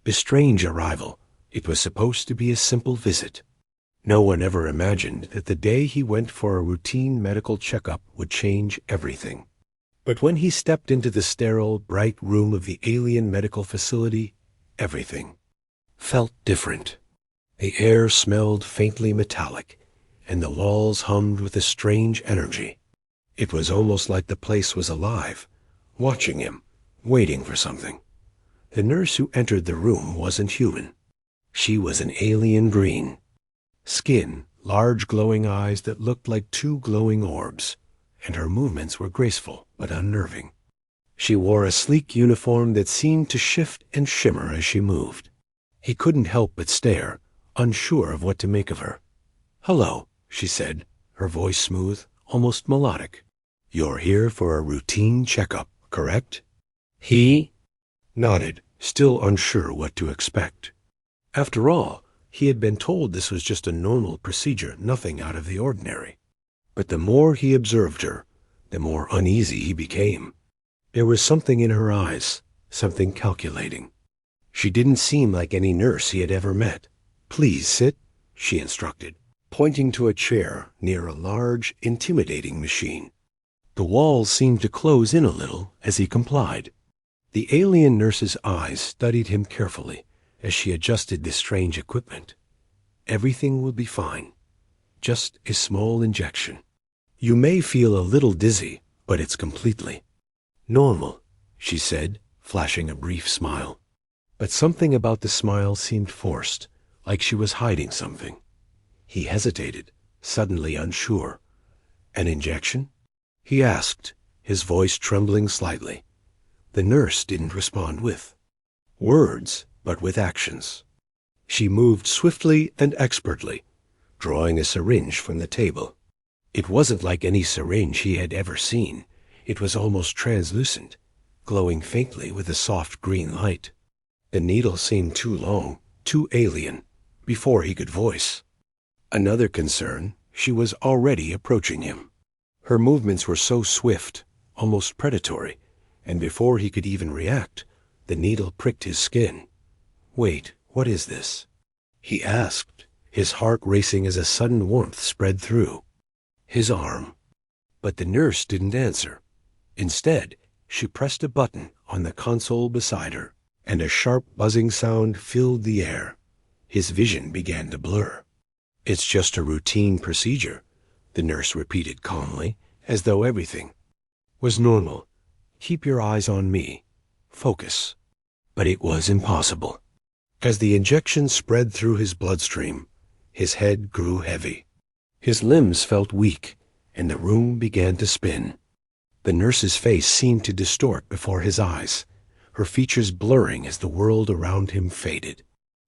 A strange arrival. It was supposed to be a simple visit. No one ever imagined that the day he went for a routine medical checkup would change everything. But when he stepped into the sterile, bright room of the alien medical facility, everything felt different. The air smelled faintly metallic, and the walls hummed with a strange energy. It was almost like the place was alive, watching him, waiting for something. The nurse who entered the room wasn't human. She was an alien green. Skin, large glowing eyes that looked like two glowing orbs, and her movements were graceful but unnerving. She wore a sleek uniform that seemed to shift and shimmer as she moved. He couldn't help but stare, unsure of what to make of her. "Hello," she said, her voice smooth, almost melodic. "You're here for a routine checkup, correct?" He nodded, still unsure what to expect. After all, he had been told this was just a normal procedure, nothing out of the ordinary. But the more he observed her, the more uneasy he became. There was something in her eyes, something calculating. She didn't seem like any nurse he had ever met. "Please sit," she instructed, pointing to a chair near a large, intimidating machine. The walls seemed to close in a little as he complied. The alien nurse's eyes studied him carefully as she adjusted this strange equipment. "Everything will be fine. Just a small injection. You may feel a little dizzy, but it's completely normal," she said, flashing a brief smile. But something about the smile seemed forced, like she was hiding something. He hesitated, suddenly unsure. "An injection?" he asked, his voice trembling slightly. The nurse didn't respond with words, but with actions. She moved swiftly and expertly, drawing a syringe from the table. It wasn't like any syringe he had ever seen. It was almost translucent, glowing faintly with a soft green light. The needle seemed too long, too alien, before he could voice. Another concern, she was already approaching him. Her movements were so swift, almost predatory, and before he could even react, the needle pricked his skin. "Wait, what is this?" he asked, his heart racing as a sudden warmth spread through his arm. But the nurse didn't answer. Instead, she pressed a button on the console beside her, and a sharp buzzing sound filled the air. His vision began to blur. "It's just a routine procedure," the nurse repeated calmly, as though everything was normal. "Keep your eyes on me. Focus." But it was impossible. As the injection spread through his bloodstream, his head grew heavy. His limbs felt weak, and the room began to spin. The nurse's face seemed to distort before his eyes, her features blurring as the world around him faded.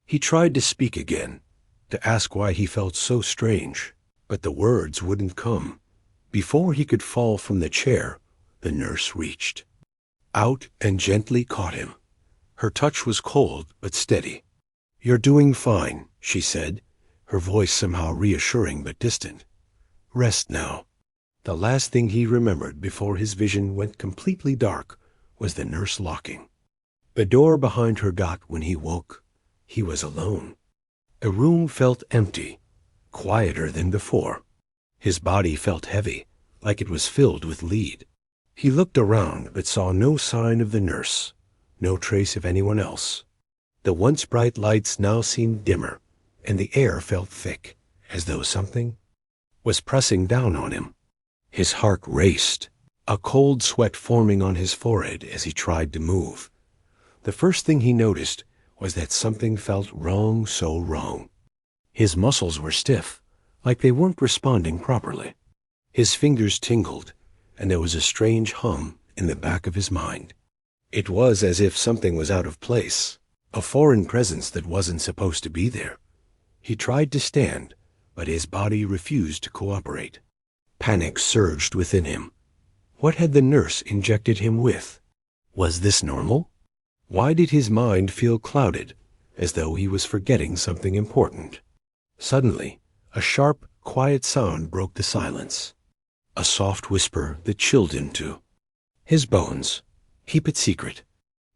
He tried to speak again, to ask why he felt so strange, but the words wouldn't come. Before he could fall from the chair, the nurse reached out and gently caught him. Her touch was cold but steady. "You're doing fine," she said, her voice somehow reassuring but distant. "Rest now." The last thing he remembered before his vision went completely dark was the nurse locking the door behind her. When he woke, he was alone. The room felt empty, quieter than before. His body felt heavy, like it was filled with lead. He looked around but saw no sign of the nurse, no trace of anyone else. The once bright lights now seemed dimmer, and the air felt thick, as though something was pressing down on him. His heart raced, a cold sweat forming on his forehead as he tried to move. The first thing he noticed was that something felt wrong, so wrong. His muscles were stiff, like they weren't responding properly. His fingers tingled, and there was a strange hum in the back of his mind. It was as if something was out of place, a foreign presence that wasn't supposed to be there. He tried to stand, but his body refused to cooperate. Panic surged within him. What had the nurse injected him with? Was this normal? Why did his mind feel clouded, as though he was forgetting something important? Suddenly, a sharp, quiet sound broke the silence. A soft whisper that chilled him to his bones. "Keep it secret."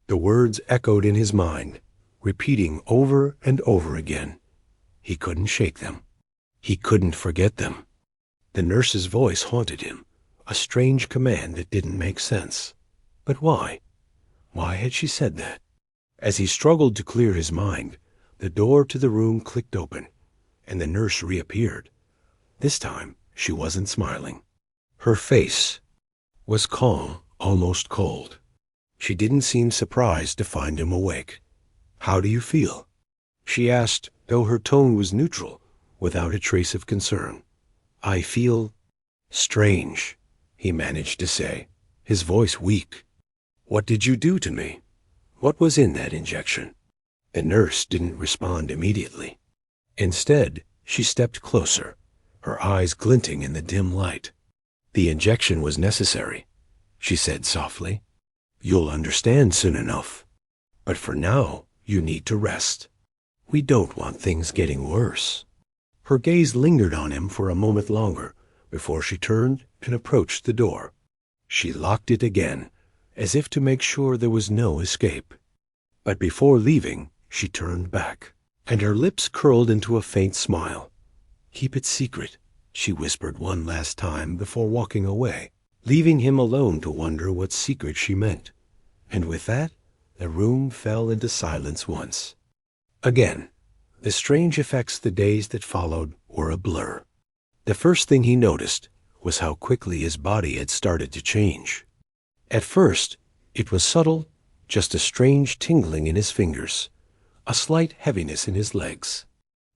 The words echoed in his mind, repeating over and over again. He couldn't shake them. He couldn't forget them. The nurse's voice haunted him, a strange command that didn't make sense. But why? Why had she said that? As he struggled to clear his mind, the door to the room clicked open, and the nurse reappeared. This time, she wasn't smiling. Her face was calm, almost cold. She didn't seem surprised to find him awake. "How do you feel?" she asked, though her tone was neutral, without a trace of concern. "I feel strange," he managed to say, his voice weak. "What did you do to me? What was in that injection?" The nurse didn't respond immediately. Instead, she stepped closer, her eyes glinting in the dim light. "The injection was necessary," she said softly. "You'll understand soon enough. But for now, you need to rest. We don't want things getting worse." Her gaze lingered on him for a moment longer before she turned and approached the door. She locked it again, as if to make sure there was no escape. But before leaving, she turned back, and her lips curled into a faint smile. "Keep it secret," she whispered one last time before walking away, leaving him alone to wonder what secret she meant. And with that, the room fell into silence once. Again, the strange effects the days that followed were a blur. The first thing he noticed was how quickly his body had started to change. At first, it was subtle, just a strange tingling in his fingers, a slight heaviness in his legs.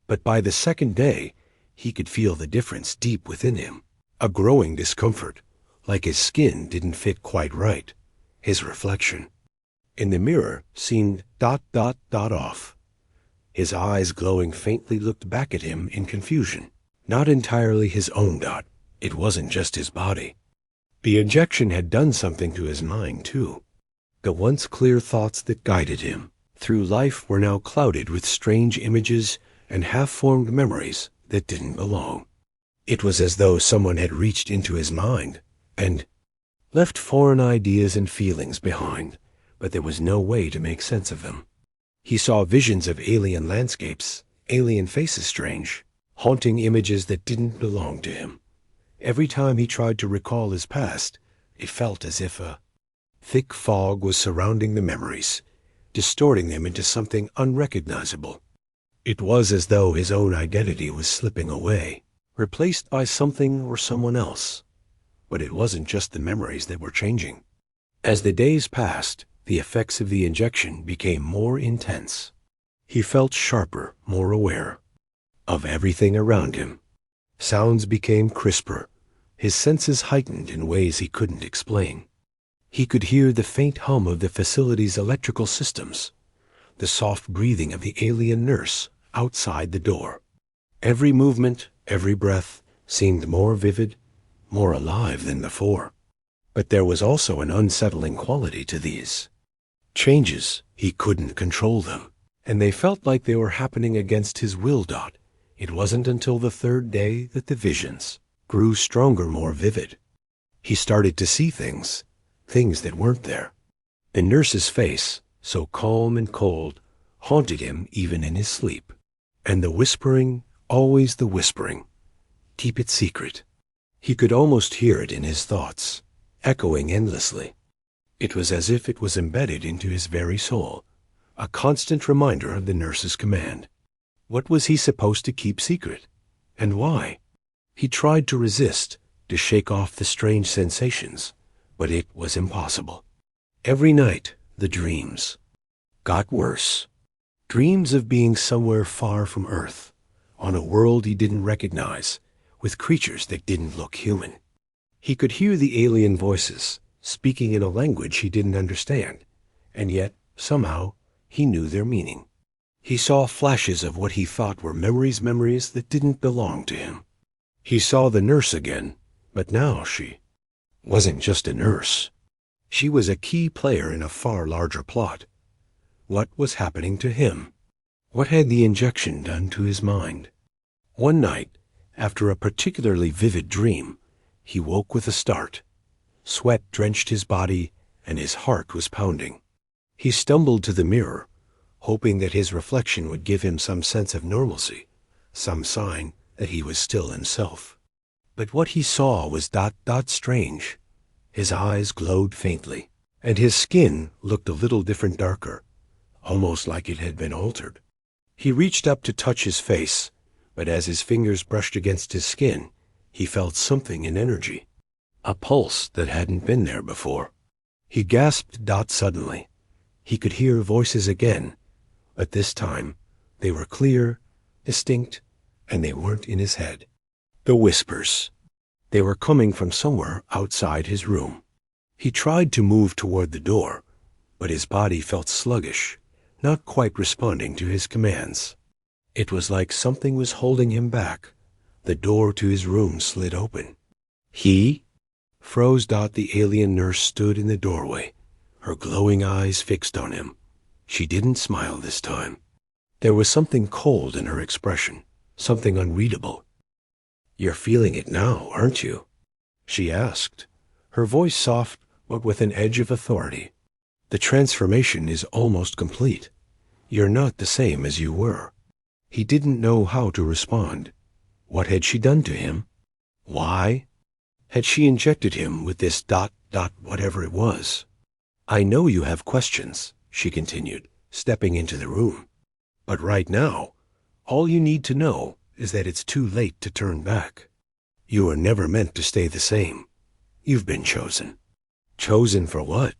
But by the second day, he could feel the difference deep within him, a growing discomfort, like his skin didn't fit quite right. His reflection in the mirror seemed ... off. His eyes, glowing faintly, looked back at him in confusion. Not entirely his own dot. It wasn't just his body. The injection had done something to his mind, too. The once clear thoughts that guided him through life were now clouded with strange images and half-formed memories that didn't belong. It was as though someone had reached into his mind and left foreign ideas and feelings behind, but there was no way to make sense of them. He saw visions of alien landscapes, alien faces strange, haunting images that didn't belong to him. Every time he tried to recall his past, it felt as if a thick fog was surrounding the memories, distorting them into something unrecognizable. It was as though his own identity was slipping away, replaced by something or someone else. But it wasn't just the memories that were changing. As the days passed, the effects of the injection became more intense. He felt sharper, more aware of everything around him. Sounds became crisper, his senses heightened in ways he couldn't explain. He could hear the faint hum of the facility's electrical systems, the soft breathing of the alien nurse outside the door. Every movement, every breath seemed more vivid, more alive than before. But there was also an unsettling quality to these changes. He couldn't control them, and they felt like they were happening against his will. It wasn't until the third day that the visions grew stronger, more vivid. He started to see things that weren't there. The nurse's face, so calm and cold, haunted him even in his sleep. And the whispering, always the whispering, "Keep it secret." He could almost hear it in his thoughts, echoing endlessly. It was as if it was embedded into his very soul, a constant reminder of the nurse's command. What was he supposed to keep secret? And why? He tried to resist, to shake off the strange sensations, but it was impossible. Every night, the dreams got worse. Dreams of being somewhere far from Earth, on a world he didn't recognize, with creatures that didn't look human. He could hear the alien voices, speaking in a language he didn't understand, and yet, somehow, he knew their meaning. He saw flashes of what he thought were memories that didn't belong to him. He saw the nurse again, but now she wasn't just a nurse. She was a key player in a far larger plot. What was happening to him? What had the injection done to his mind? One night, after a particularly vivid dream, he woke with a start. Sweat drenched his body, and his heart was pounding. He stumbled to the mirror, hoping that his reflection would give him some sense of normalcy, some sign that he was still himself. But what he saw was strange. His eyes glowed faintly, and his skin looked a little different, darker, almost like it had been altered. He reached up to touch his face, but as his fingers brushed against his skin, he felt something in energy, a pulse that hadn't been there before. He gasped suddenly. He could hear voices again, but this time they were clear, distinct, and they weren't in his head. The whispers. They were coming from somewhere outside his room. He tried to move toward the door, but his body felt sluggish, not quite responding to his commands. It was like something was holding him back. The door to his room slid open. He froze. The alien nurse stood in the doorway, her glowing eyes fixed on him. She didn't smile this time. There was something cold in her expression, something unreadable. "You're feeling it now, aren't you?" she asked, her voice soft but with an edge of authority. "The transformation is almost complete. You're not the same as you were." He didn't know how to respond. What had she done to him? Why had she injected him with this whatever it was? "I know you have questions," she continued, stepping into the room. "But right now, all you need to know is that it's too late to turn back. You were never meant to stay the same. You've been chosen." "Chosen for what?"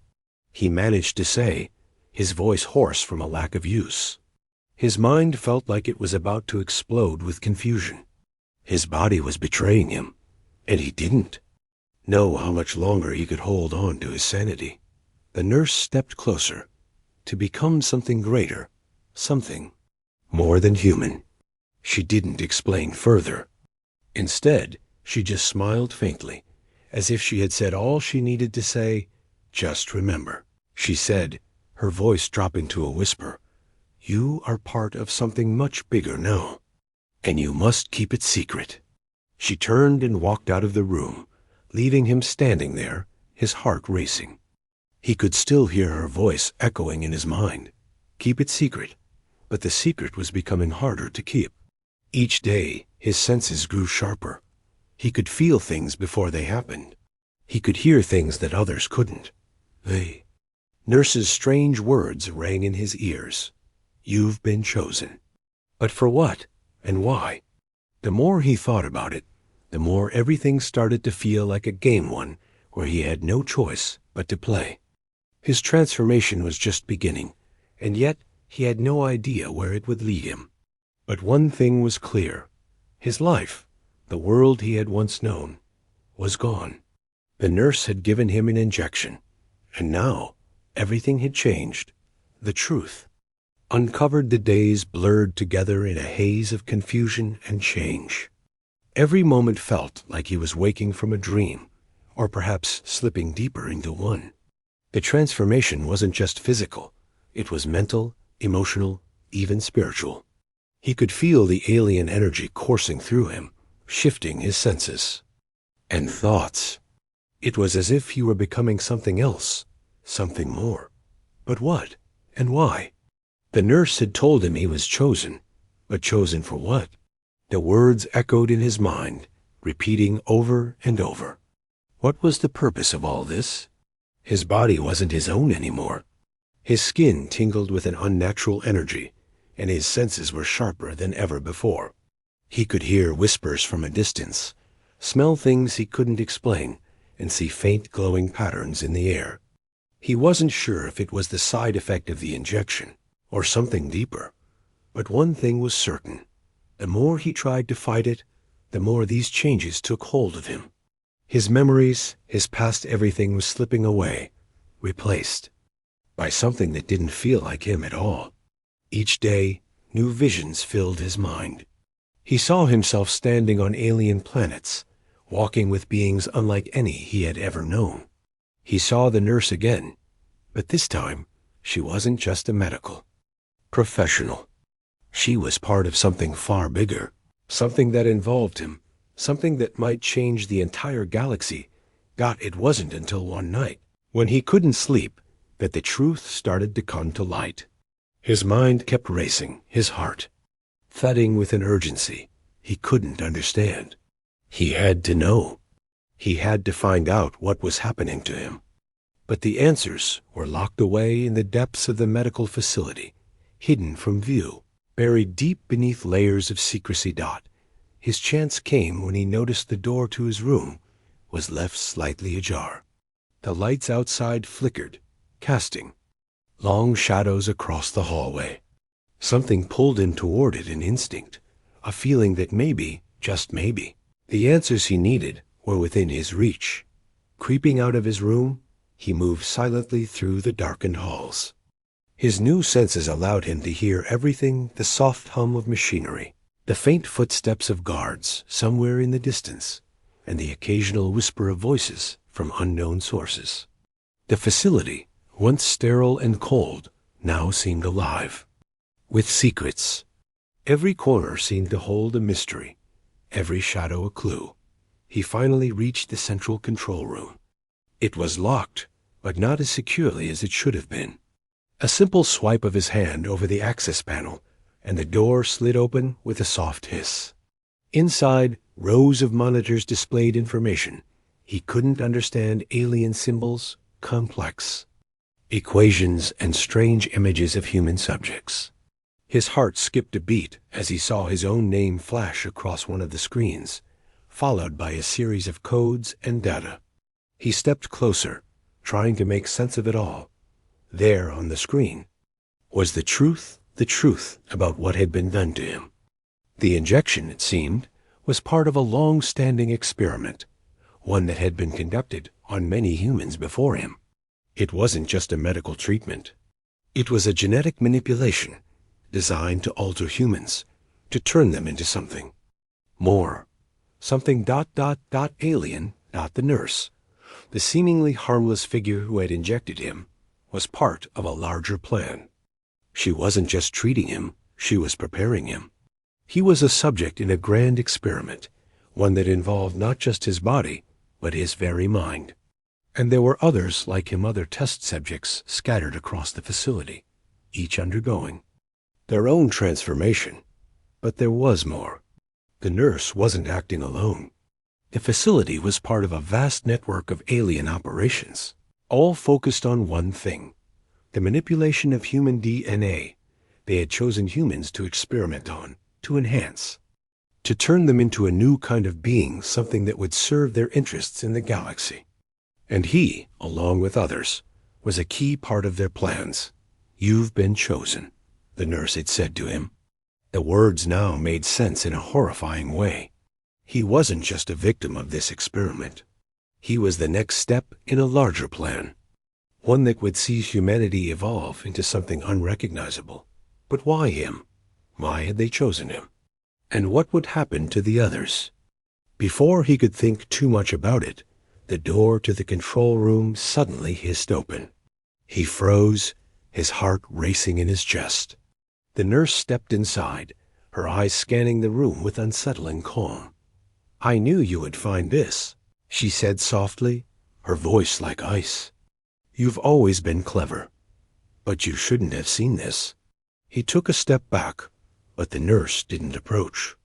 he managed to say, his voice hoarse from a lack of use. His mind felt like it was about to explode with confusion. His body was betraying him, and he didn't know how much longer he could hold on to his sanity. The nurse stepped closer, to become something greater, something more than human. She didn't explain further. Instead, she just smiled faintly, as if she had said all she needed to say. "Just remember," she said, her voice dropping to a whisper, "you are part of something much bigger now, and you must keep it secret." She turned and walked out of the room, leaving him standing there, his heart racing. He could still hear her voice echoing in his mind. Keep it secret. But the secret was becoming harder to keep. Each day, his senses grew sharper. He could feel things before they happened. He could hear things that others couldn't. Nurse's strange words rang in his ears. "You've been chosen." But for what? And why? The more he thought about it, the more everything started to feel like a game one where he had no choice but to play. His transformation was just beginning, and yet he had no idea where it would lead him. But one thing was clear. His life, the world he had once known, was gone. The nurse had given him an injection, and now everything had changed. The truth uncovered. The days blurred together in a haze of confusion and change. Every moment felt like he was waking from a dream, or perhaps slipping deeper into one. The transformation wasn't just physical. It was mental, emotional, even spiritual. He could feel the alien energy coursing through him, shifting his senses and thoughts. It was as if he were becoming something else, something more. But what and why? The nurse had told him he was chosen, but chosen for what? The words echoed in his mind, repeating over and over. What was the purpose of all this? His body wasn't his own anymore. His skin tingled with an unnatural energy, and his senses were sharper than ever before. He could hear whispers from a distance, smell things he couldn't explain, and see faint glowing patterns in the air. He wasn't sure if it was the side effect of the injection, or something deeper. But one thing was certain. The more he tried to fight it, the more these changes took hold of him. His memories, his past everything was slipping away, replaced by something that didn't feel like him at all. Each day, new visions filled his mind. He saw himself standing on alien planets, walking with beings unlike any he had ever known. He saw the nurse again, but this time, she wasn't just a medical professional. She was part of something far bigger, something that involved him, something that might change the entire galaxy. It wasn't until one night, when he couldn't sleep, that the truth started to come to light. His mind kept racing, his heart thudding with an urgency he couldn't understand. He had to know. He had to find out what was happening to him. But the answers were locked away in the depths of the medical facility, hidden from view, buried deep beneath layers of secrecy. His chance came when he noticed the door to his room was left slightly ajar. The lights outside flickered, casting long shadows across the hallway. Something pulled him toward it, an instinct, a feeling that maybe, just maybe, the answers he needed were within his reach. Creeping out of his room, he moved silently through the darkened halls. His new senses allowed him to hear everything: the soft hum of machinery, the faint footsteps of guards somewhere in the distance, and the occasional whisper of voices from unknown sources. The facility, once sterile and cold, now seemed alive, with secrets. Every corner seemed to hold a mystery, every shadow a clue. He finally reached the central control room. It was locked, but not as securely as it should have been. A simple swipe of his hand over the access panel, and the door slid open with a soft hiss. Inside, rows of monitors displayed information. He couldn't understand: alien symbols, complex equations, and strange images of human subjects. His heart skipped a beat as he saw his own name flash across one of the screens, followed by a series of codes and data. He stepped closer, trying to make sense of it all. There on the screen was the truth about what had been done to him. The injection, it seemed, was part of a long-standing experiment, one that had been conducted on many humans before him. It wasn't just a medical treatment. It was a genetic manipulation designed to alter humans, to turn them into something more. Something ... alien. The nurse, the seemingly harmless figure who had injected him, was part of a larger plan. She wasn't just treating him, she was preparing him. He was a subject in a grand experiment, one that involved not just his body, but his very mind. And there were others like him, other test subjects scattered across the facility, each undergoing their own transformation. But there was more. The nurse wasn't acting alone. The facility was part of a vast network of alien operations, all focused on one thing: the manipulation of human DNA. They had chosen humans to experiment on, to enhance, to turn them into a new kind of being, something that would serve their interests in the galaxy. And he, along with others, was a key part of their plans. "You've been chosen," the nurse had said to him. The words now made sense in a horrifying way. He wasn't just a victim of this experiment. He was the next step in a larger plan, one that would see humanity evolve into something unrecognizable. But why him? Why had they chosen him? And what would happen to the others? Before he could think too much about it, the door to the control room suddenly hissed open. He froze, his heart racing in his chest. The nurse stepped inside, her eyes scanning the room with unsettling calm. "I knew you would find this," she said softly, her voice like ice. "You've always been clever, but you shouldn't have seen this." He took a step back, but the nurse didn't approach.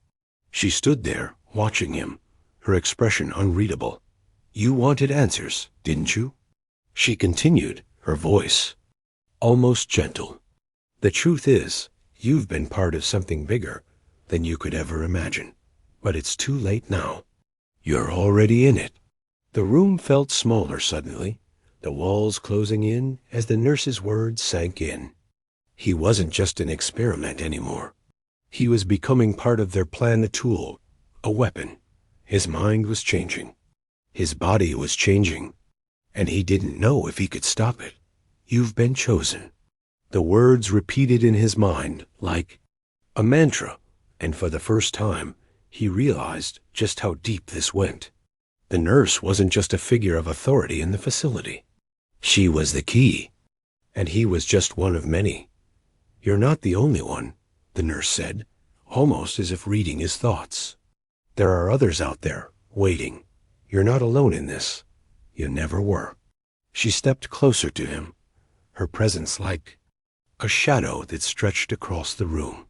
She stood there, watching him, her expression unreadable. "You wanted answers, didn't you?" she continued, her voice almost gentle. "The truth is, you've been part of something bigger than you could ever imagine. But it's too late now. You're already in it." The room felt smaller suddenly, the walls closing in as the nurse's words sank in. He wasn't just an experiment anymore. He was becoming part of their plan, a tool, a weapon. His mind was changing. His body was changing, and he didn't know if he could stop it. "You've been chosen." The words repeated in his mind like a mantra, and for the first time, he realized just how deep this went. The nurse wasn't just a figure of authority in the facility. She was the key, and he was just one of many. "You're not the only one," the nurse said, almost as if reading his thoughts. "There are others out there, waiting. You're not alone in this. You never were." She stepped closer to him, her presence like a shadow that stretched across the room.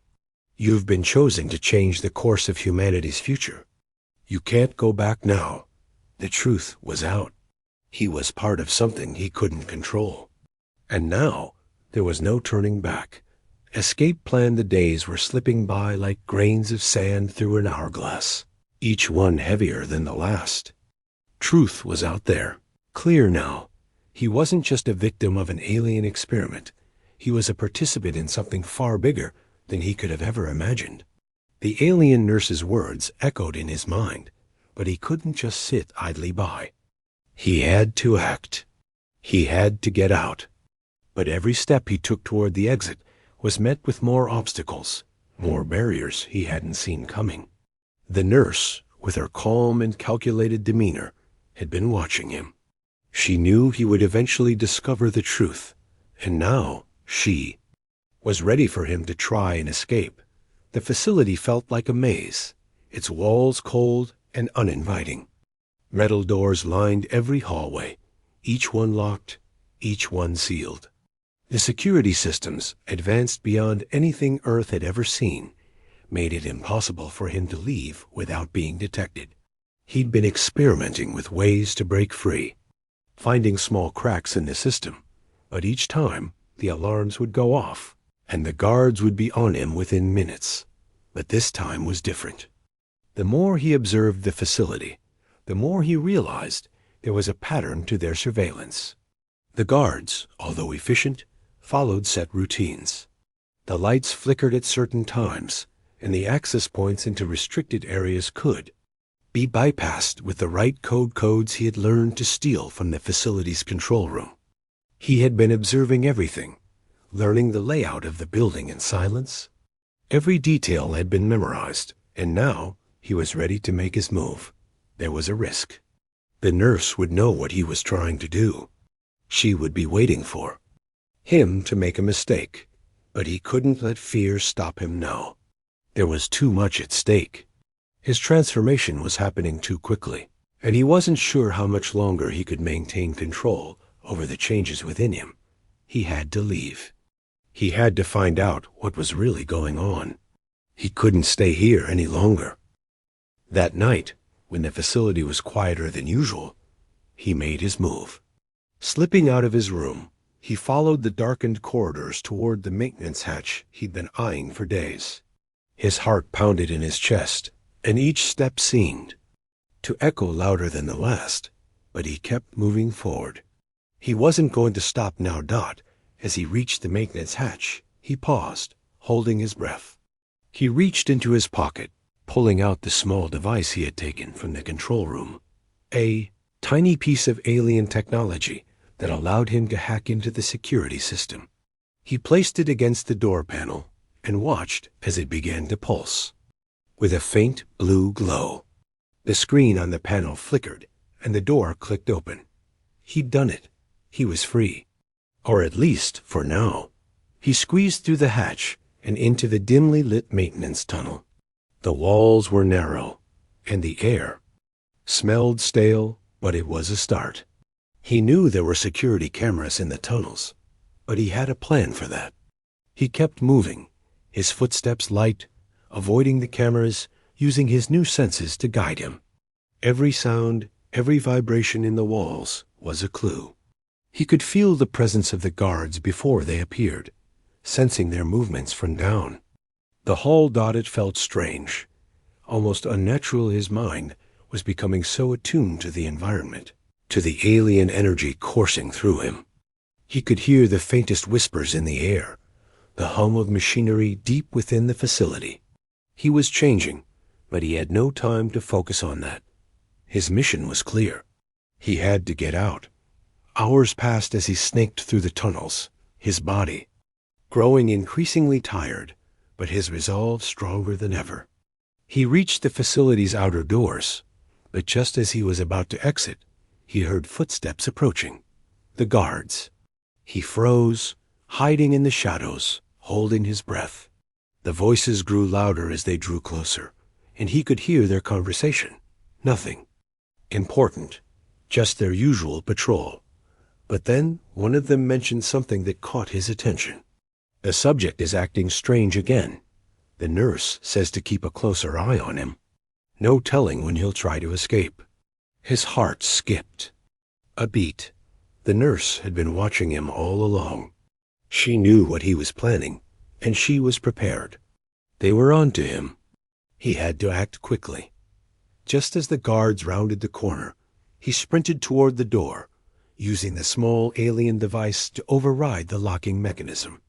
You've been chosen to change the course of humanity's future. You can't go back now. The truth was out. He was part of something he couldn't control. And now, there was no turning back. Escape plan the days were slipping by like grains of sand through an hourglass, each one heavier than the last. Truth was out there, clear now. He wasn't just a victim of an alien experiment. He was a participant in something far bigger than he could have ever imagined. The alien nurse's words echoed in his mind, but he couldn't just sit idly by. He had to act. He had to get out. But every step he took toward the exit was met with more obstacles, more barriers he hadn't seen coming. The nurse, with her calm and calculated demeanor, had been watching him. She knew he would eventually discover the truth, and now she was ready for him to try and escape. The facility felt like a maze, its walls cold and uninviting. Metal doors lined every hallway, each one locked, each one sealed. The security systems, advanced beyond anything Earth had ever seen, made it impossible for him to leave without being detected. He'd been experimenting with ways to break free, finding small cracks in the system, but each time the alarms would go off, and the guards would be on him within minutes. But this time was different. The more he observed the facility, the more he realized there was a pattern to their surveillance. The guards, although efficient, followed set routines. The lights flickered at certain times, and the access points into restricted areas could be bypassed with the right codes he had learned to steal from the facility's control room. He had been observing everything, learning the layout of the building in silence. Every detail had been memorized, and now he was ready to make his move. There was a risk. The nurse would know what he was trying to do. She would be waiting for him to make a mistake, but he couldn't let fear stop him now. There was too much at stake. His transformation was happening too quickly, and he wasn't sure how much longer he could maintain control over the changes within him. He had to leave. He had to find out what was really going on. He couldn't stay here any longer. That night, when the facility was quieter than usual, he made his move. Slipping out of his room, he followed the darkened corridors toward the maintenance hatch he'd been eyeing for days. His heart pounded in his chest, and each step seemed to echo louder than the last, but he kept moving forward. He wasn't going to stop now. As he reached the maintenance hatch, he paused, holding his breath. He reached into his pocket, pulling out the small device he had taken from the control room, a tiny piece of alien technology that allowed him to hack into the security system. He placed it against the door panel and watched as it began to pulse. With a faint blue glow, the screen on the panel flickered and the door clicked open. He'd done it. He was free. Or at least for now. He squeezed through the hatch and into the dimly lit maintenance tunnel. The walls were narrow, and the air smelled stale, but it was a start. He knew there were security cameras in the tunnels, but he had a plan for that. He kept moving, his footsteps light, avoiding the cameras, using his new senses to guide him. Every sound, every vibration in the walls was a clue. He could feel the presence of the guards before they appeared, sensing their movements from down. The hall dotted felt strange, almost unnatural. His mind was becoming so attuned to the environment, to the alien energy coursing through him. He could hear the faintest whispers in the air, the hum of machinery deep within the facility. He was changing, but he had no time to focus on that. His mission was clear. He had to get out. Hours passed as he snaked through the tunnels, his body growing increasingly tired, but his resolve stronger than ever. He reached the facility's outer doors, but just as he was about to exit, he heard footsteps approaching. The guards. He froze, hiding in the shadows, holding his breath. The voices grew louder as they drew closer, and he could hear their conversation. Nothing important, just their usual patrol. But then one of them mentioned something that caught his attention. The subject is acting strange again. The nurse says to keep a closer eye on him. No telling when he'll try to escape. His heart skipped a beat. The nurse had been watching him all along. She knew what he was planning, and she was prepared. They were on to him. He had to act quickly. Just as the guards rounded the corner, he sprinted toward the door, using the small alien device to override the locking mechanism.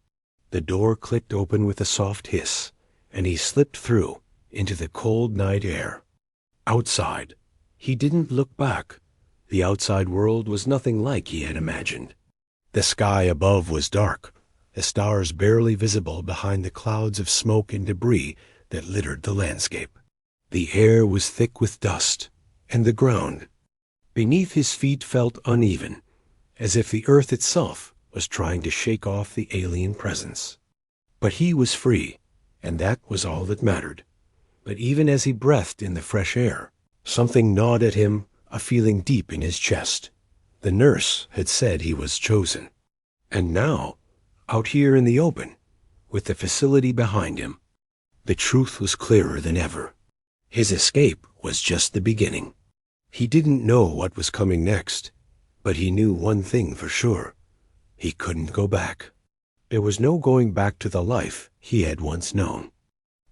The door clicked open with a soft hiss, and he slipped through into the cold night air. Outside, he didn't look back. The outside world was nothing like he had imagined. The sky above was dark, the stars barely visible behind the clouds of smoke and debris that littered the landscape. The air was thick with dust, and the ground beneath his feet felt uneven, as if the earth itself was trying to shake off the alien presence. But he was free, and that was all that mattered. But even as he breathed in the fresh air, something gnawed at him, a feeling deep in his chest. The nurse had said he was chosen. And now, out here in the open, with the facility behind him, the truth was clearer than ever. His escape was just the beginning. He didn't know what was coming next, but he knew one thing for sure. He couldn't go back. There was no going back to the life he had once known.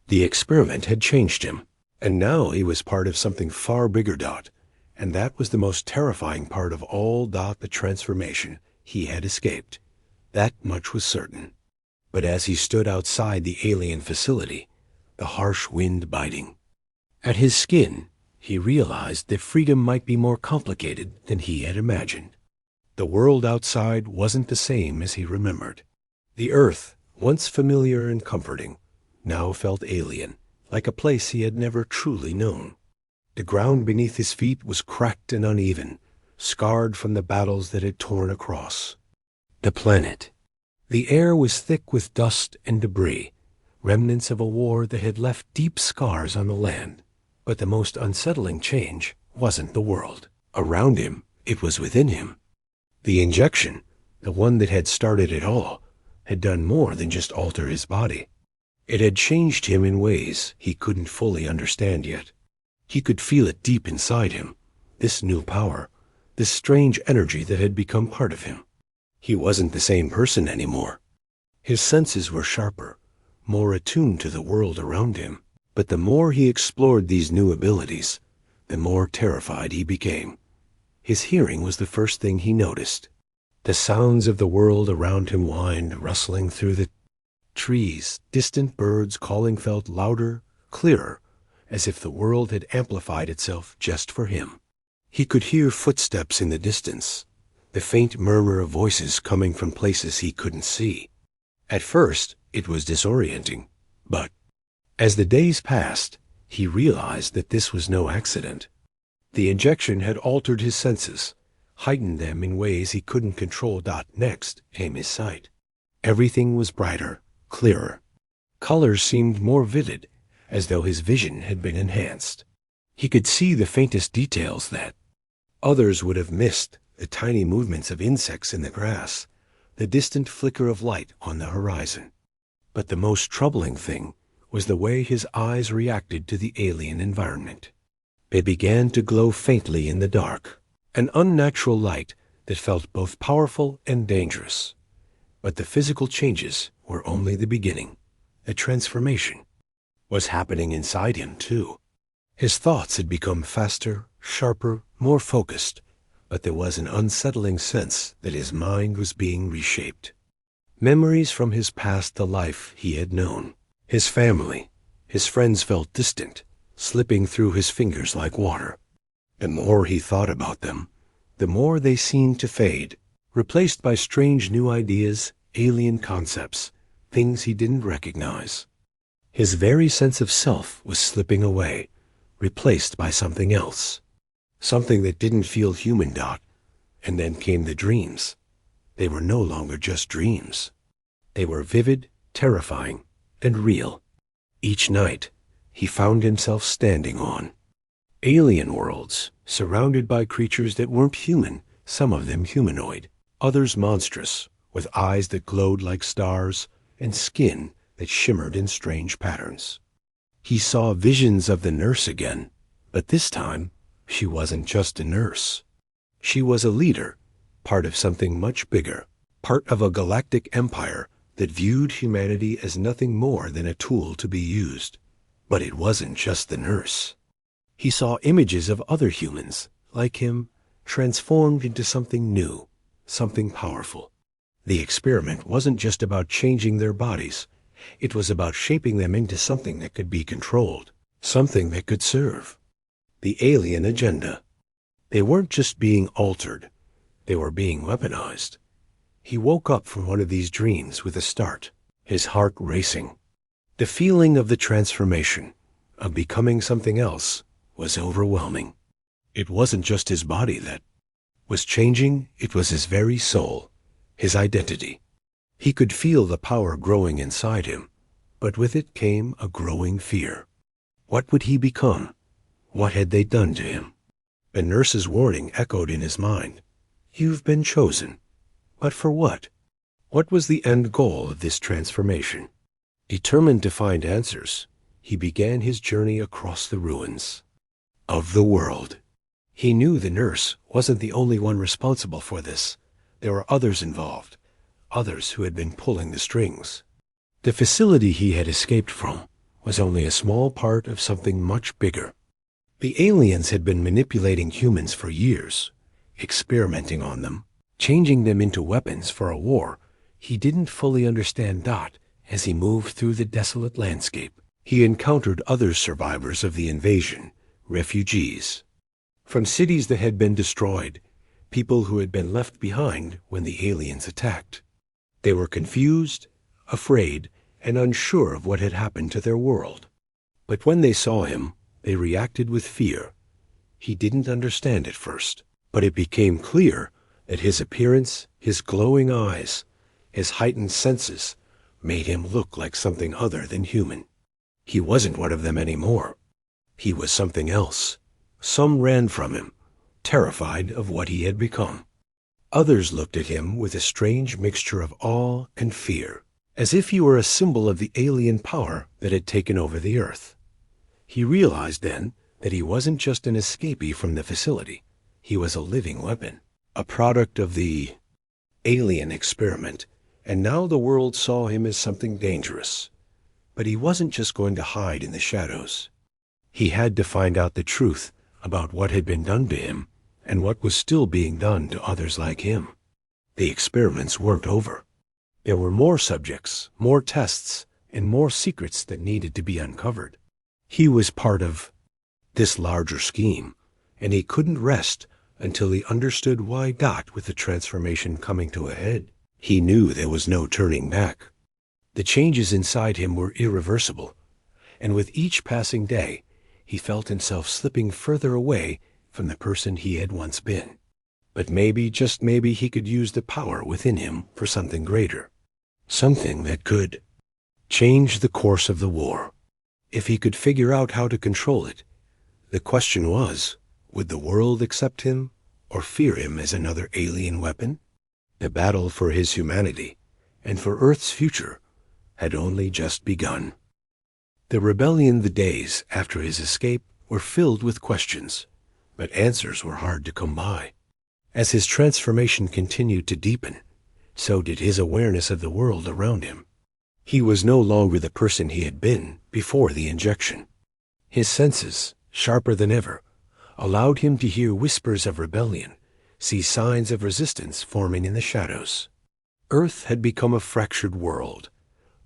The experiment had changed him, and now he was part of something far bigger, and that was the most terrifying part of all, the transformation he had escaped. That much was certain. But as he stood outside the alien facility, the harsh wind biting at his skin, he realized that freedom might be more complicated than he had imagined. The world outside wasn't the same as he remembered. The earth, once familiar and comforting, now felt alien, like a place he had never truly known. The ground beneath his feet was cracked and uneven, scarred from the battles that had torn across the planet. The air was thick with dust and debris, remnants of a war that had left deep scars on the land. But the most unsettling change wasn't the world around him, it was within him. The injection, the one that had started it all, had done more than just alter his body. It had changed him in ways he couldn't fully understand yet. He could feel it deep inside him, this new power, this strange energy that had become part of him. He wasn't the same person anymore. His senses were sharper, more attuned to the world around him. But the more he explored these new abilities, the more terrified he became. His hearing was the first thing he noticed. The sounds of the world around him whined, rustling through the trees. Distant birds calling felt louder, clearer, as if the world had amplified itself just for him. He could hear footsteps in the distance, the faint murmur of voices coming from places he couldn't see. At first, it was disorienting, but as the days passed, he realized that this was no accident. The injection had altered his senses, heightened them in ways he couldn't control. Next came his sight. Everything was brighter, clearer. Colors seemed more vivid, as though his vision had been enhanced. He could see the faintest details that others would have missed, the tiny movements of insects in the grass, the distant flicker of light on the horizon. But the most troubling thing was the way his eyes reacted to the alien environment. They began to glow faintly in the dark, an unnatural light that felt both powerful and dangerous. But the physical changes were only the beginning. A transformation was happening inside him, too. His thoughts had become faster, sharper, more focused, but there was an unsettling sense that his mind was being reshaped. Memories from his past, the life he had known, his family, his friends felt distant, slipping through his fingers like water. The more he thought about them, the more they seemed to fade, replaced by strange new ideas, alien concepts, things he didn't recognize. His very sense of self was slipping away, replaced by something else, something that didn't feel human. And then came the dreams. They were no longer just dreams. They were vivid, terrifying, and real. Each night, he found himself standing on alien worlds, surrounded by creatures that weren't human, some of them humanoid, others monstrous, with eyes that glowed like stars, and skin that shimmered in strange patterns. He saw visions of the nurse again, but this time she wasn't just a nurse. She was a leader, part of something much bigger, part of a galactic empire that viewed humanity as nothing more than a tool to be used. But it wasn't just the nurse. He saw images of other humans, like him, transformed into something new, something powerful. The experiment wasn't just about changing their bodies. It was about shaping them into something that could be controlled, something that could serve the alien agenda. They weren't just being altered, they were being weaponized. He woke up from one of these dreams with a start, his heart racing. The feeling of the transformation, of becoming something else, was overwhelming. It wasn't just his body that was changing, it was his very soul, his identity. He could feel the power growing inside him, but with it came a growing fear. What would he become? What had they done to him? A nurse's warning echoed in his mind. You've been chosen. But for what? What was the end goal of this transformation? Determined to find answers, he began his journey across the ruins of the world. He knew the nurse wasn't the only one responsible for this. There were others involved, others who had been pulling the strings. The facility he had escaped from was only a small part of something much bigger. The aliens had been manipulating humans for years, experimenting on them, changing them into weapons for a war. He didn't fully understand that as he moved through the desolate landscape. He encountered other survivors of the invasion, refugees, from cities that had been destroyed, people who had been left behind when the aliens attacked. They were confused, afraid, and unsure of what had happened to their world. But when they saw him, they reacted with fear. He didn't understand at first, but it became clear that his appearance, his glowing eyes, his heightened senses made him look like something other than human. He wasn't one of them anymore. He was something else. Some ran from him, terrified of what he had become. Others looked at him with a strange mixture of awe and fear, as if he were a symbol of the alien power that had taken over the earth. He realized then that he wasn't just an escapee from the facility. He was a living weapon, a product of the alien experiment, and now the world saw him as something dangerous. But he wasn't just going to hide in the shadows. He had to find out the truth about what had been done to him and what was still being done to others like him. The experiments weren't over. There were more subjects, more tests, and more secrets that needed to be uncovered. He was part of this larger scheme, and he couldn't rest until he understood why not with the transformation coming to a head. He knew there was no turning back. The changes inside him were irreversible, and with each passing day, he felt himself slipping further away from the person he had once been. But maybe, just maybe, he could use the power within him for something greater, something that could change the course of the war. If he could figure out how to control it, the question was, would the world accept him or fear him as another alien weapon? The battle for his humanity and for Earth's future had only just begun. The rebellion, the days after his escape, were filled with questions, but answers were hard to come by. As his transformation continued to deepen, so did his awareness of the world around him. He was no longer the person he had been before the injection. His senses, sharper than ever, allowed him to hear whispers of rebellion, see signs of resistance forming in the shadows. Earth had become a fractured world,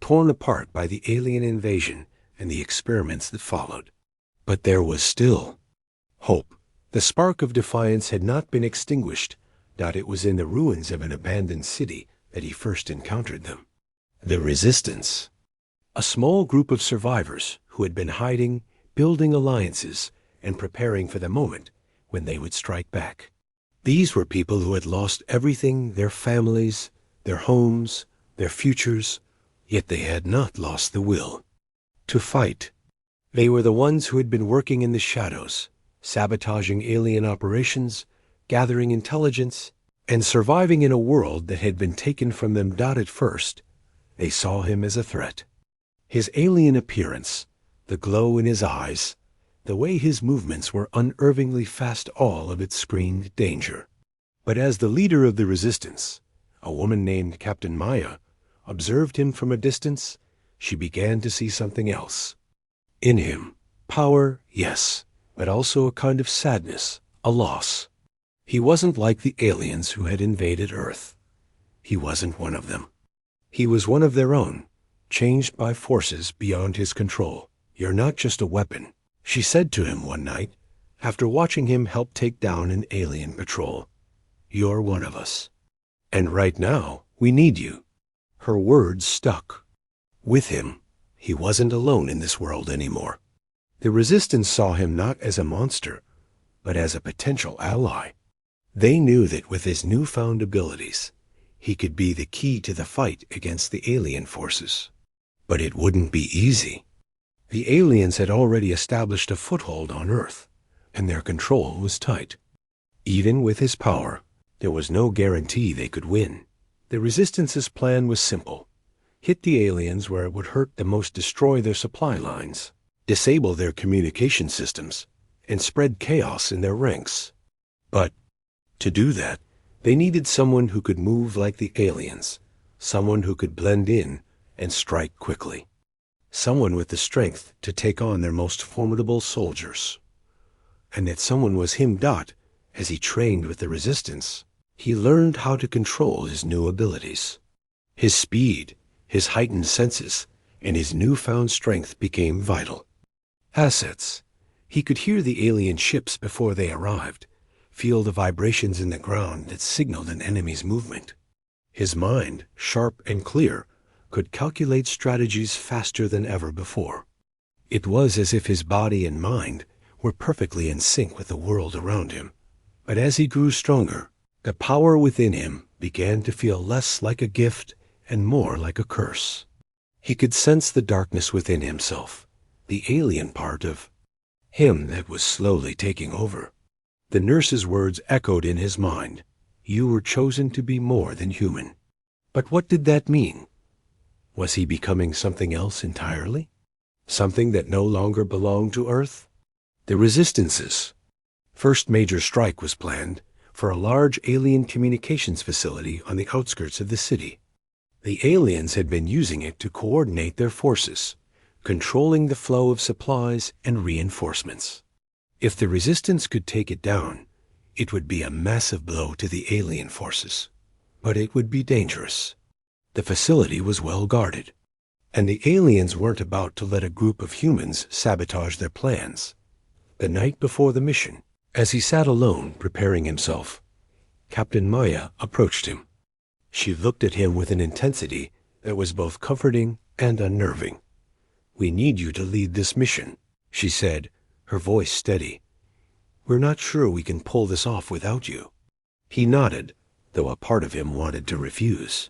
torn apart by the alien invasion and the experiments that followed. But there was still hope. The spark of defiance had not been extinguished, that it was in the ruins of an abandoned city that he first encountered them. The resistance. A small group of survivors who had been hiding, building alliances, and preparing for the moment when they would strike back. These were people who had lost everything, their families, their homes, their futures, yet they had not lost the will to fight. They were the ones who had been working in the shadows, sabotaging alien operations, gathering intelligence, and surviving in a world that had been taken from them. At first, They saw him as a threat. His alien appearance, the glow in his eyes, the way his movements were unervingly fast, all of it screamed danger. But as the leader of the resistance, a woman named Captain Maya, observed him from a distance, she began to see something else. In him, power, yes, but also a kind of sadness, a loss. He wasn't like the aliens who had invaded Earth. He wasn't one of them. He was one of their own, changed by forces beyond his control. "You're not just a weapon," she said to him one night, after watching him help take down an alien patrol. "You're one of us. And right now, we need you." Her words stuck. With him, he wasn't alone in this world anymore. The resistance saw him not as a monster, but as a potential ally. They knew that with his newfound abilities, he could be the key to the fight against the alien forces. But it wouldn't be easy. The aliens had already established a foothold on Earth, and their control was tight. Even with his power, there was no guarantee they could win. The Resistance's plan was simple: hit the aliens where it would hurt the most, destroy their supply lines, disable their communication systems, and spread chaos in their ranks. But to do that, they needed someone who could move like the aliens, someone who could blend in and strike quickly, someone with the strength to take on their most formidable soldiers. And that someone was him. As he trained with the Resistance, he learned how to control his new abilities. His speed, his heightened senses, and his newfound strength became vital assets. He could hear the alien ships before they arrived, feel the vibrations in the ground that signaled an enemy's movement. His mind, sharp and clear, could calculate strategies faster than ever before. It was as if his body and mind were perfectly in sync with the world around him. But as he grew stronger, the power within him began to feel less like a gift and more like a curse. He could sense the darkness within himself, the alien part of him that was slowly taking over. The nurse's words echoed in his mind. You were chosen to be more than human. But what did that mean? Was he becoming something else entirely? Something that no longer belonged to Earth? The Resistance's first major strike was planned for a large alien communications facility on the outskirts of the city. The aliens had been using it to coordinate their forces, controlling the flow of supplies and reinforcements. If the Resistance could take it down, it would be a massive blow to the alien forces. But it would be dangerous. The facility was well guarded, and the aliens weren't about to let a group of humans sabotage their plans. The night before the mission, as he sat alone preparing himself, Captain Maya approached him. She looked at him with an intensity that was both comforting and unnerving. "We need you to lead this mission," she said, her voice steady. "We're not sure we can pull this off without you." He nodded, though a part of him wanted to refuse.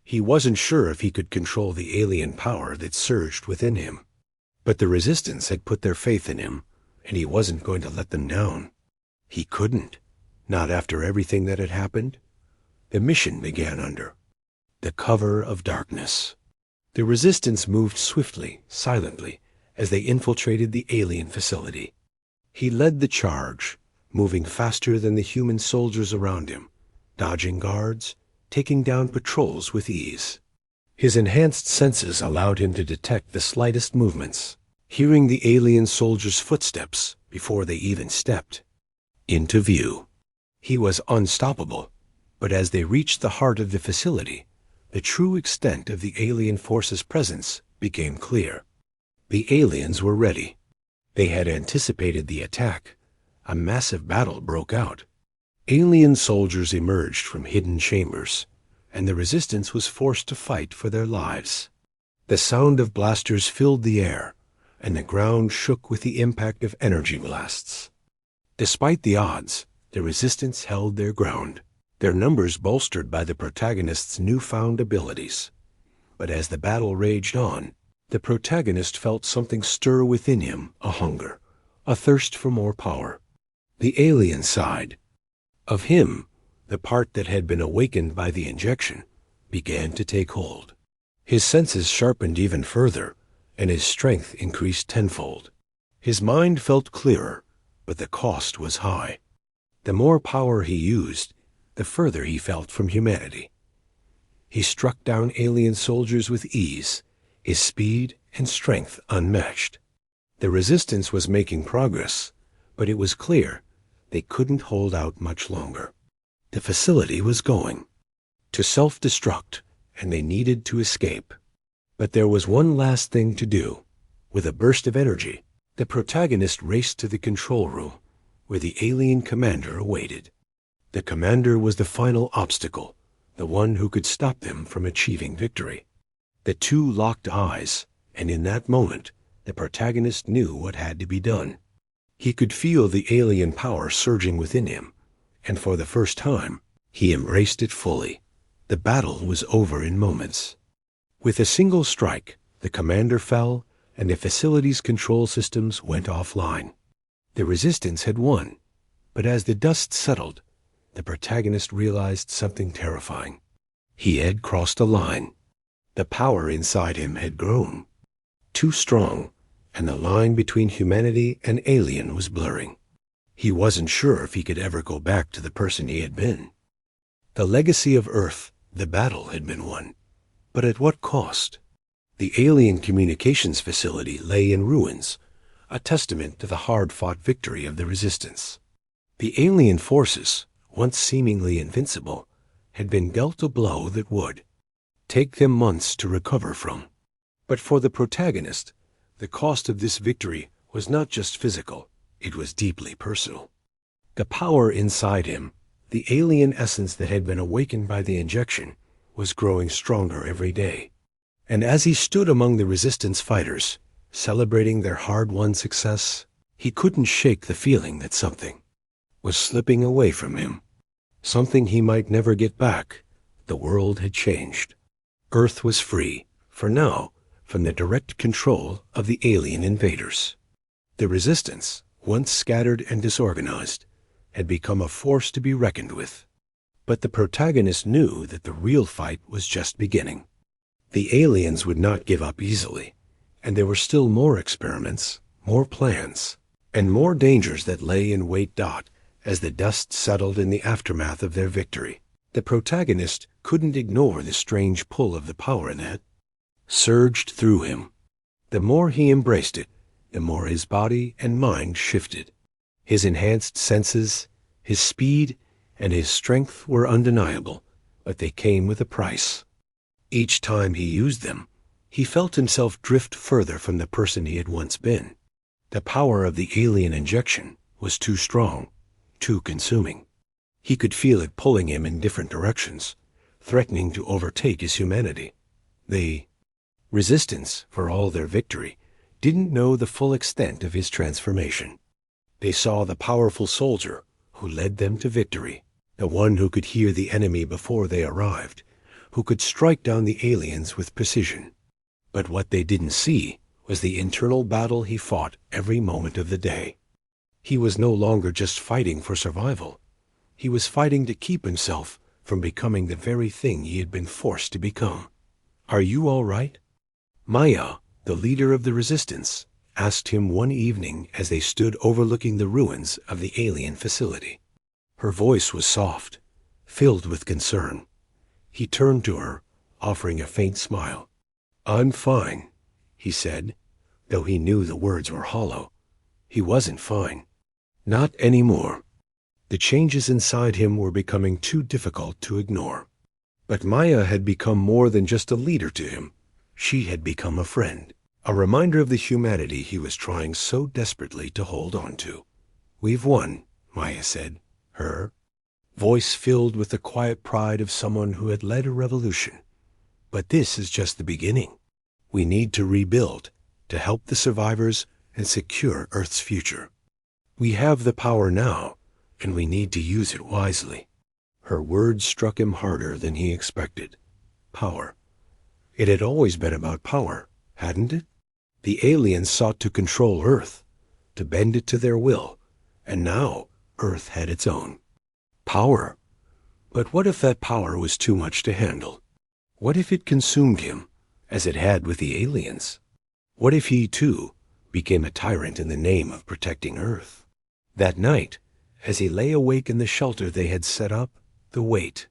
He wasn't sure if he could control the alien power that surged within him. But the Resistance had put their faith in him, and he wasn't going to let them down. He couldn't, not after everything that had happened. The mission began under the cover of darkness. The Resistance moved swiftly, silently, as they infiltrated the alien facility. He led the charge, moving faster than the human soldiers around him, dodging guards, taking down patrols with ease. His enhanced senses allowed him to detect the slightest movements, hearing the alien soldiers' footsteps before they even stepped into view. He was unstoppable, but as they reached the heart of the facility, the true extent of the alien force's presence became clear. The aliens were ready. They had anticipated the attack. A massive battle broke out. Alien soldiers emerged from hidden chambers, and the Resistance was forced to fight for their lives. The sound of blasters filled the air, and the ground shook with the impact of energy blasts. Despite the odds, the Resistance held their ground, their numbers bolstered by the protagonist's newfound abilities. But as the battle raged on, the protagonist felt something stir within him, a hunger, a thirst for more power. The alien side of him, the part that had been awakened by the injection, began to take hold. His senses sharpened even further, and his strength increased tenfold. His mind felt clearer, but the cost was high. The more power he used, the further he felt from humanity. He struck down alien soldiers with ease, his speed and strength unmatched. The resistance was making progress, but it was clear they couldn't hold out much longer. The facility was going to self-destruct, and they needed to escape. But there was one last thing to do. With a burst of energy, the protagonist raced to the control room, where the alien commander awaited. The commander was the final obstacle, the one who could stop them from achieving victory. The two locked eyes, and in that moment, the protagonist knew what had to be done. He could feel the alien power surging within him, and for the first time, he embraced it fully. The battle was over in moments. With a single strike, the commander fell, and the facility's control systems went offline. The resistance had won, but as the dust settled, the protagonist realized something terrifying. He had crossed a line. The power inside him had grown. Too strong, and the line between humanity and alien was blurring. He wasn't sure if he could ever go back to the person he had been. The legacy of Earth, the battle had been won. But at what cost? The alien communications facility lay in ruins, a testament to the hard-fought victory of the resistance. The alien forces, once seemingly invincible, had been dealt a blow that would take them months to recover from. But for the protagonist, the cost of this victory was not just physical, it was deeply personal. The power inside him, the alien essence that had been awakened by the injection, was growing stronger every day. And as he stood among the resistance fighters, celebrating their hard-won success, he couldn't shake the feeling that something was slipping away from him. Something he might never get back. The world had changed. Earth was free, for now, from the direct control of the alien invaders. The resistance, once scattered and disorganized, had become a force to be reckoned with. But the protagonist knew that the real fight was just beginning. The aliens would not give up easily, and there were still more experiments, more plans, and more dangers that lay in wait. As the dust settled in the aftermath of their victory, the protagonist couldn't ignore the strange pull of the power that surged through him. The more he embraced it, the more his body and mind shifted. His enhanced senses, his speed, and his strength were undeniable, but they came with a price. Each time he used them, he felt himself drift further from the person he had once been. The power of the alien injection was too strong, too consuming. He could feel it pulling him in different directions, threatening to overtake his humanity. The resistance, for all their victory, didn't know the full extent of his transformation. They saw the powerful soldier who led them to victory, the one who could hear the enemy before they arrived, who could strike down the aliens with precision. But what they didn't see was the internal battle he fought every moment of the day. He was no longer just fighting for survival. He was fighting to keep himself from becoming the very thing he had been forced to become. "Are you all right?" Maya, the leader of the resistance, asked him one evening as they stood overlooking the ruins of the alien facility. Her voice was soft, filled with concern. He turned to her, offering a faint smile. "I'm fine," he said, though he knew the words were hollow. He wasn't fine. Not anymore. The changes inside him were becoming too difficult to ignore. But Maya had become more than just a leader to him. She had become a friend, a reminder of the humanity he was trying so desperately to hold on to. "We've won," Maya said, her voice filled with the quiet pride of someone who had led a revolution. "But this is just the beginning. We need to rebuild, to help the survivors and secure Earth's future. We have the power now, and we need to use it wisely." Her words struck him harder than he expected. Power. It had always been about power, hadn't it? The aliens sought to control Earth, to bend it to their will, and now Earth had its own power. But what if that power was too much to handle? What if it consumed him, as it had with the aliens? What if he, too, became a tyrant in the name of protecting Earth? That night, as he lay awake in the shelter they had set up, the weight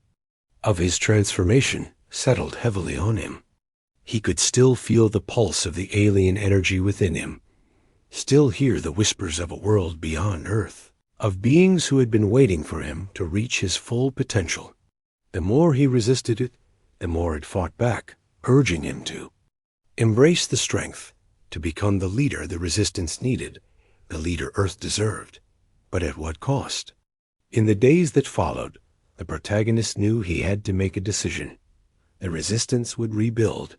of his transformation settled heavily on him. He could still feel the pulse of the alien energy within him, still hear the whispers of a world beyond Earth, of beings who had been waiting for him to reach his full potential. The more he resisted it, the more it fought back, urging him to embrace the strength, to become the leader the resistance needed, the leader Earth deserved. But at what cost? In the days that followed, the protagonist knew he had to make a decision. The resistance would rebuild.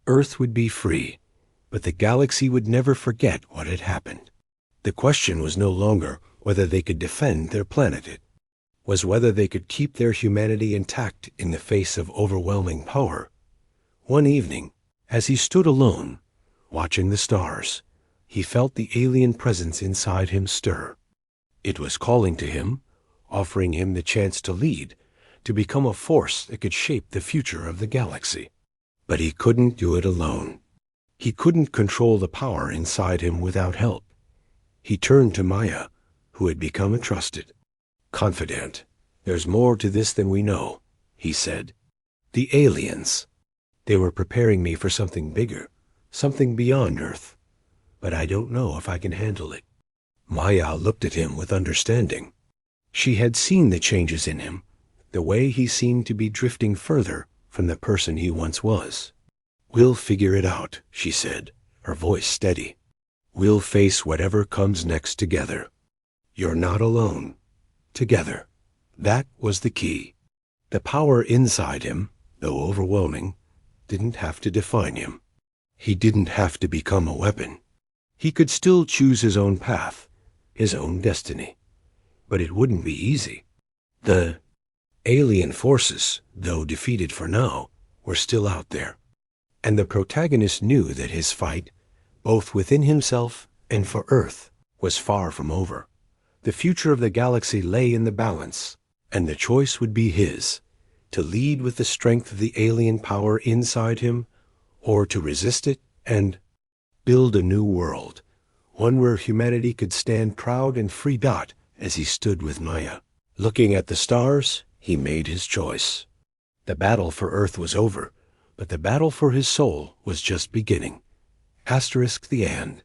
Earth would be free, but the galaxy would never forget what had happened. The question was no longer whether they could defend their planet. It was whether they could keep their humanity intact in the face of overwhelming power. One evening, as he stood alone, watching the stars, he felt the alien presence inside him stir. It was calling to him, offering him the chance to lead, to become a force that could shape the future of the galaxy. But he couldn't do it alone. He couldn't control the power inside him without help. He turned to Maya, who had become a trusted confidant. "There's more to this than we know," he said. "The aliens. They were preparing me for something bigger, something beyond Earth. But I don't know if I can handle it." Maya looked at him with understanding. She had seen the changes in him, the way he seemed to be drifting further from the person he once was. "We'll figure it out," she said, her voice steady. "We'll face whatever comes next together. You're not alone. Together." That was the key. The power inside him, though overwhelming, didn't have to define him. He didn't have to become a weapon. He could still choose his own path, his own destiny. But it wouldn't be easy. The alien forces, though defeated for now, were still out there. And the protagonist knew that his fight, both within himself and for Earth, was far from over. The future of the galaxy lay in the balance, and the choice would be his, to lead with the strength of the alien power inside him, or to resist it and build a new world, one where humanity could stand proud and free. As he stood with Maya, looking at the stars, he made his choice. The battle for Earth was over, but the battle for his soul was just beginning. *The end.